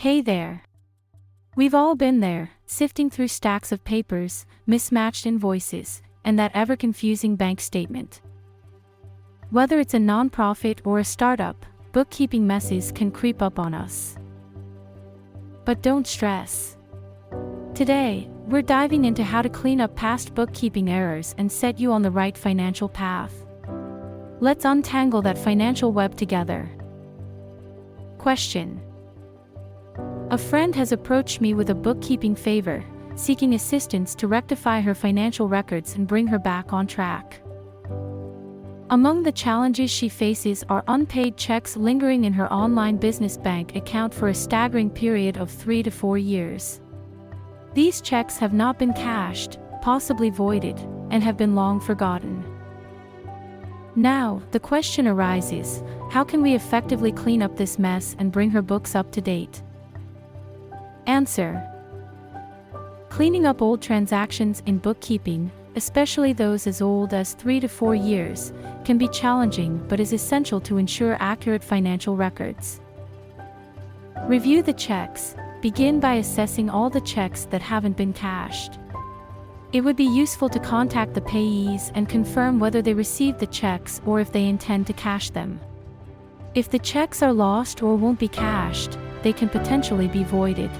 Hey there. We've all been there, sifting through stacks of papers, mismatched invoices, and that ever-confusing bank statement. Whether it's a nonprofit or a startup, bookkeeping messes can creep up on us. But don't stress. Today, we're diving into how to clean up past bookkeeping errors and set you on the right financial path. Let's untangle that financial web together. Question. A friend has approached me with a bookkeeping favor, seeking assistance to rectify her financial records and bring her back on track. Among the challenges she faces are unpaid checks lingering in her online business bank account for a staggering period of 3 to 4 years. These checks have not been cashed, possibly voided, and have been long forgotten. Now, the question arises, how can we effectively clean up this mess and bring her books up to date? Answer. Cleaning up old transactions in bookkeeping, especially those as old as 3 to 4 years, can be challenging but is essential to ensure accurate financial records. Review the checks. Begin by assessing all the checks that haven't been cashed. It would be useful to contact the payees and confirm whether they received the checks or if they intend to cash them. If the checks are lost or won't be cashed, they can potentially be voided.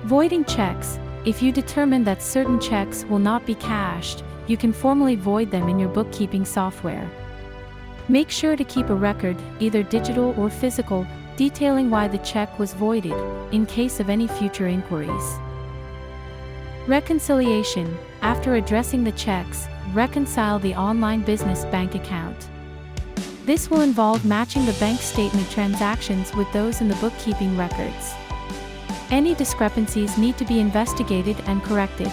Voiding checks. If you determine that certain checks will not be cashed, you can formally void them in your bookkeeping software. Make sure to keep a record, either digital or physical, detailing why the check was voided, in case of any future inquiries. Reconciliation. After addressing the checks, reconcile the online business bank account. This will involve matching the bank statement transactions with those in the bookkeeping records. Any discrepancies need to be investigated and corrected.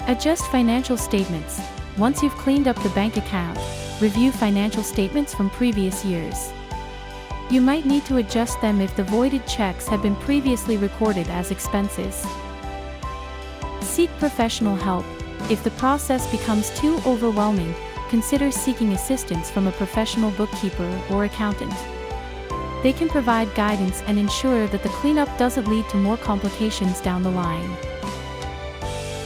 Adjust financial statements. Once you've cleaned up the bank account, review financial statements from previous years. You might need to adjust them if the voided checks have been previously recorded as expenses. Seek professional help. If the process becomes too overwhelming, consider seeking assistance from a professional bookkeeper or accountant. They can provide guidance and ensure that the cleanup doesn't lead to more complications down the line.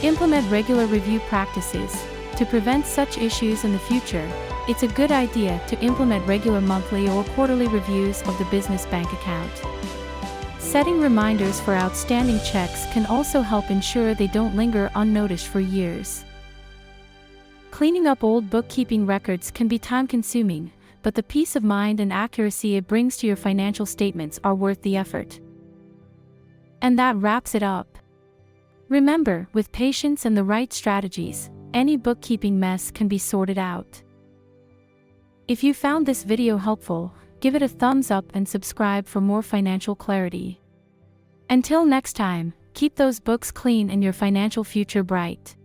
Implement regular review practices. To prevent such issues in the future, it's a good idea to implement regular monthly or quarterly reviews of the business bank account. Setting reminders for outstanding checks can also help ensure they don't linger unnoticed for years. Cleaning up old bookkeeping records can be time-consuming, but the peace of mind and accuracy it brings to your financial statements are worth the effort. And that wraps it up. Remember, with patience and the right strategies, any bookkeeping mess can be sorted out. If you found this video helpful, give it a thumbs up and subscribe for more financial clarity. Until next time, keep those books clean and your financial future bright.